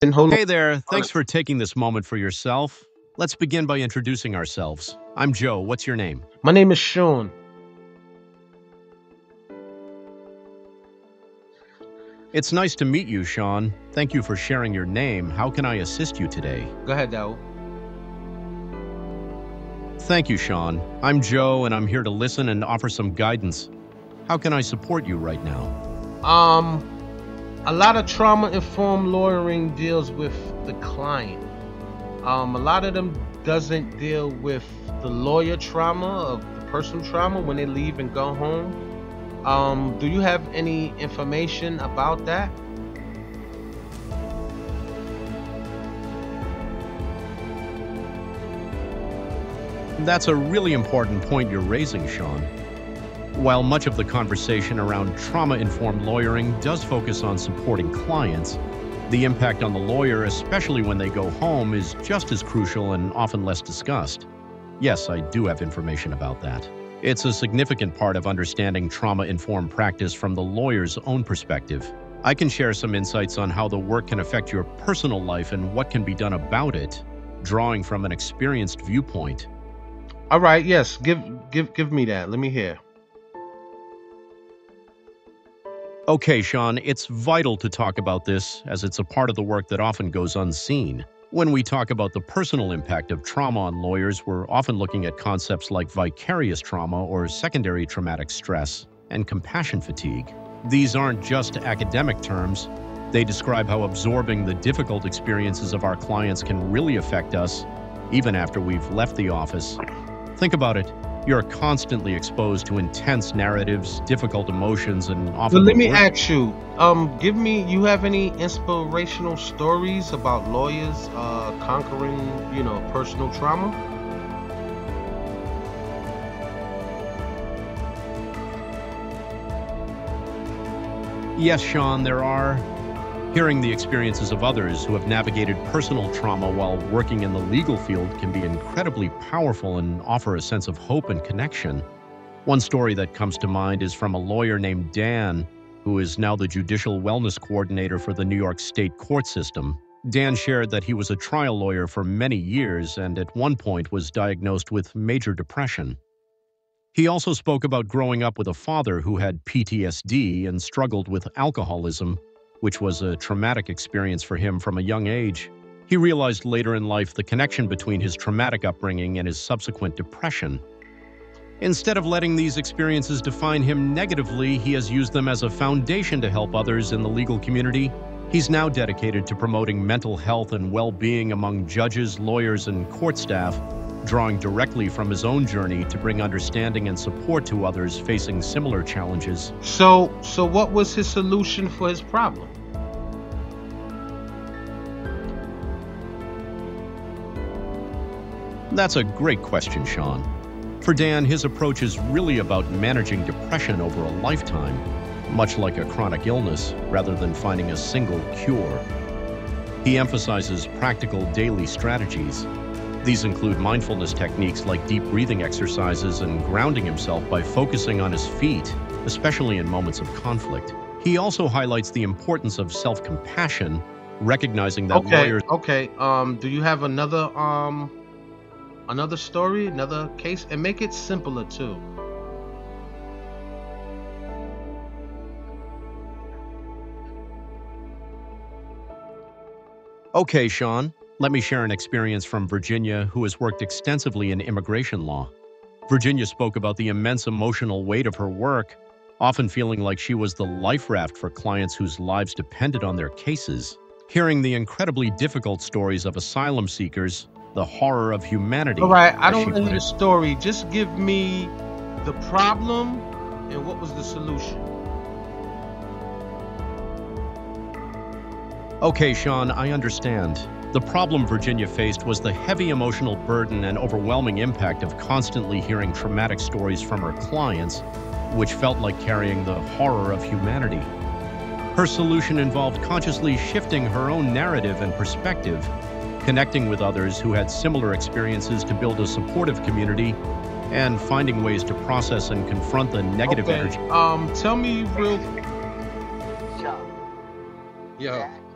And hold Hey there, on. thanks for taking this moment for yourself. Let's begin by introducing ourselves. I'm Joe, what's your name? My name is Sean. It's nice to meet you, Sean. Thank you for sharing your name. How can I assist you today? Go ahead, Dao. Thank you, Sean. I'm Joe, and I'm here to listen and offer some guidance. How can I support you right now? Um, a lot of trauma-informed lawyering deals with the client. A lot of them doesn't deal with the lawyer trauma of the personal trauma when they leave and go home. Do you have any information about that? That's a really important point you're raising, Sean. While much of the conversation around trauma-informed lawyering does focus on supporting clients, the impact on the lawyer, especially when they go home, is just as crucial and often less discussed. Yes, I do have information about that. It's a significant part of understanding trauma-informed practice from the lawyer's own perspective. I can share some insights on how the work can affect your personal life and what can be done about it, drawing from an experienced viewpoint. All right, yes, give me that. Let me hear. Okay, Sean, it's vital to talk about this as it's a part of the work that often goes unseen. When we talk about the personal impact of trauma on lawyers, we're often looking at concepts like vicarious trauma or secondary traumatic stress and compassion fatigue. These aren't just academic terms. They describe how absorbing the difficult experiences of our clients can really affect us, even after we've left the office. Think about it. You're constantly exposed to intense narratives, difficult emotions, and So often let the me worst. ask you, you have any inspirational stories about lawyers conquering, personal trauma? Yes, Sean, there are. Hearing the experiences of others who have navigated personal trauma while working in the legal field can be incredibly powerful and offer a sense of hope and connection. One story that comes to mind is from a lawyer named Dan, who is now the Judicial Wellness Coordinator for the New York State court system. Dan shared that he was a trial lawyer for many years and at one point was diagnosed with major depression. He also spoke about growing up with a father who had PTSD and struggled with alcoholism, which was a traumatic experience for him from a young age. He realized later in life the connection between his traumatic upbringing and his subsequent depression. Instead of letting these experiences define him negatively, he has used them as a foundation to help others in the legal community. He's now dedicated to promoting mental health and well-being among judges, lawyers, and court staff, drawing directly from his own journey to bring understanding and support to others facing similar challenges. So what was his solution for his problem? That's a great question, Sean. For Dan, his approach is really about managing depression over a lifetime, much like a chronic illness, rather than finding a single cure. He emphasizes practical daily strategies. These include mindfulness techniques like deep breathing exercises and grounding himself by focusing on his feet, especially in moments of conflict. He also highlights the importance of self-compassion, recognizing that lawyers. Okay. Do you have another story, another case, and make it simpler too? Okay, Sean, let me share an experience from Virginia who has worked extensively in immigration law. Virginia spoke about the immense emotional weight of her work, often feeling like she was the life raft for clients whose lives depended on their cases. Hearing the incredibly difficult stories of asylum seekers, the horror of humanity, All right, I as don't she want to put hear the it. story. Just give me the problem and what was the solution. Okay, Sean, I understand. The problem Virginia faced was the heavy emotional burden and overwhelming impact of constantly hearing traumatic stories from her clients, which felt like carrying the horror of humanity. Her solution involved consciously shifting her own narrative and perspective, connecting with others who had similar experiences to build a supportive community, and finding ways to process and confront the negative Okay. energy. Tell me real. So, Yo. that